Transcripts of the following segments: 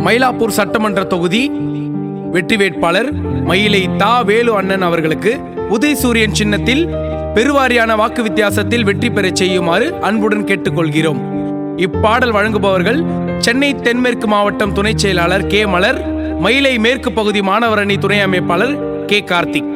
மயிலாப்பூர் சட்டமன்ற தொகுதி வெற்றி வேட்பாளர் மயிலை தா வேலு அண்ணன் அவர்களுக்கு உதயசூரியன் சின்னத்தில் பெருவாரியான வாக்கு வித்தியாசத்தில் வெற்றி பெறச் செய்யுமாறு அன்புடன் கேட்டுக்கொள்கிறோம். இப்பாடல் வழங்குபவர்கள் சென்னை தென்மேற்கு மாவட்டம் துணை செயலாளர் கே மலர், மயிலை மேற்கு பகுதி மாணவர் அணி துணை அமைப்பாளர் கே கார்த்திக்.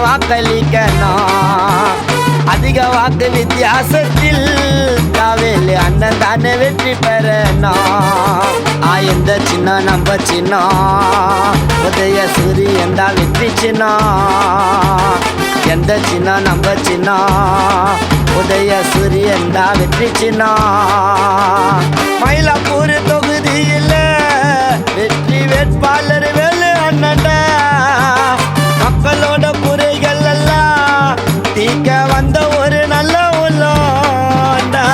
வாக்களிக்கணும். அதிக வாக்கு வித்தியாசத்தில் தாவேலு அண்ணன் தானே வெற்றி பெறணும். எந்த சின்னம் நம்ம சின்னம், உதயசூரியன் தான் வெற்றி சின்னம். எந்த சின்னம் நம்ம சின்னம், உதயசூரியன் தான் வெற்றி சின்னம். மயிலாப்பூர் தொகுதியில் வெற்றி வேட்பாளர் வேலு அண்ணன். மக்களோட குறைகள் எல்லாம் தீக்க வந்த ஒரு நல்ல உள்ளோண்டா.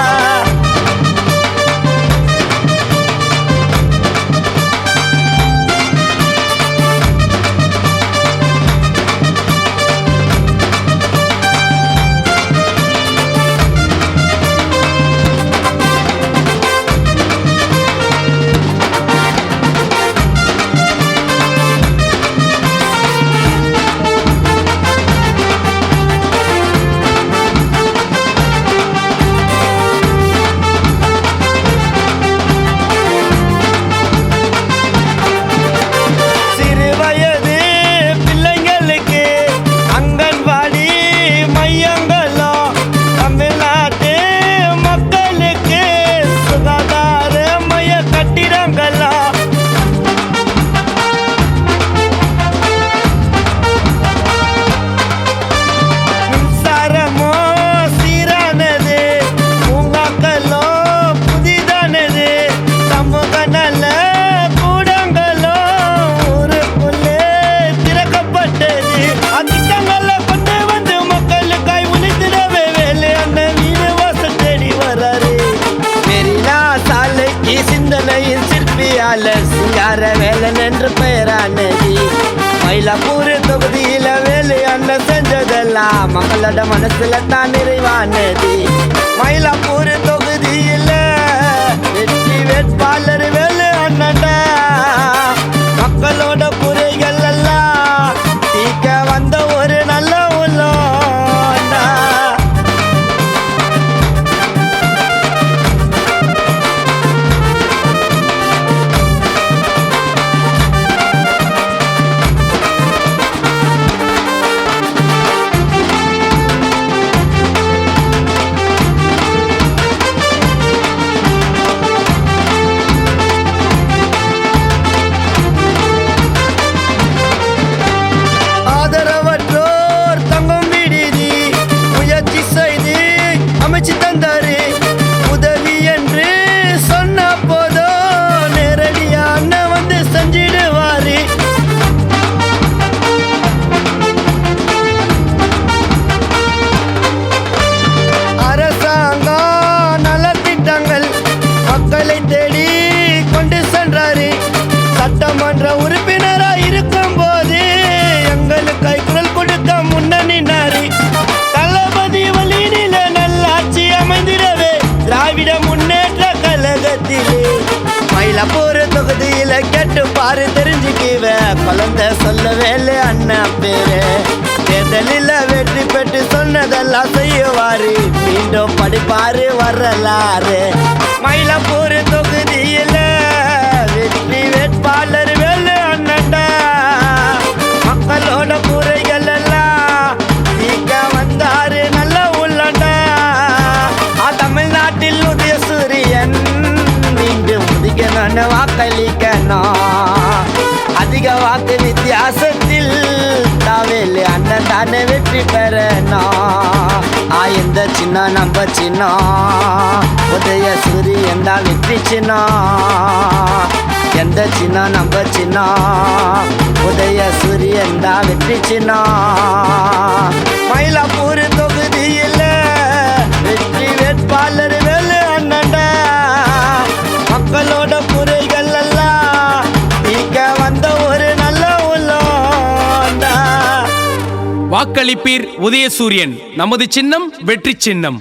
சிங்கார வேலன் என்று பெயரானது. மயிலாப்பூர் தொகுதியில வேலு அண்ணன் செஞ்சதெல்லாம் மக்களோட மனசுல தான் நிறைவானது. மயிலாப்பூர் தொகுதியில வெற்றி வேட்பாளர் வேலு அண்ணன். மக்களோட குறைகள் எல்லாம் தீக்க வந்த ஒரு நல்ல உள்ளோண்டா. உதவி என்று சொன்ன போதோ நேரடியா அண்ணன் வந்து செஞ்சிடுவாரு. அரசாங்கம் நலத்திட்டங்கள் மக்களை தேடி கொண்டு சென்றாரு. சட்டமன்ற உறுப்பினரா இருக்கும் போது எங்களுக்கு கைக்குரல் கொடுக்க முன்னணினாரு. தளபதி வழியில நல்லாட்சி அமைந்திடவே திராவிட முன்னேற்ற கழகத்திலே மயிலாப்பூர் தொகுதியில கேட்டு பாரு தெரிஞ்சுக்குவ. குழந்தை சொல்ல வேலு அண்ணன் பேரு. தேர்தலில் வெற்றி பெற்று சொன்னதெல்லாம் செய்வாரு. மீண்டும் படிப்பாரு வரலாறு. மயிலாப்பூர் தொகுதியில வெற்றி வேட்பாளர் வேலு அண்ணன். மக்களோட குறைகள் எல்லாம் தீக்க வந்தாரு நல்ல உள்ளண்ட. தமிழ்நாட்டில் உதயசூரியன் மீண்டும் உதிக்கணும்னு வாக்களிக்கணும். அதிக வாக்கு வித்தியாசத்தில் தாவேலு அண்ணன் தானே வெற்றி வெற்றி பெறணும். இந்த சின்னம் நம்ம சின்னம், உதய சூரியன் தான் வெற்றி சின்னம். எந்த சின்னம் நம்ம சின்னம், உதய சூரியன் தான் வெற்றி சின்னம். மயிலாப்பூர் தொகுதியில் வெற்றி வேட்பாளர் வேலு அண்ணன்டா. மக்களோட குறைகள் எல்லாம் நீக்க வந்த ஒரு நல்ல உள்ளோண்டா. வாக்களிப்பீர் உதயசூரியன். நமது சின்னம் வெற்றி சின்னம்.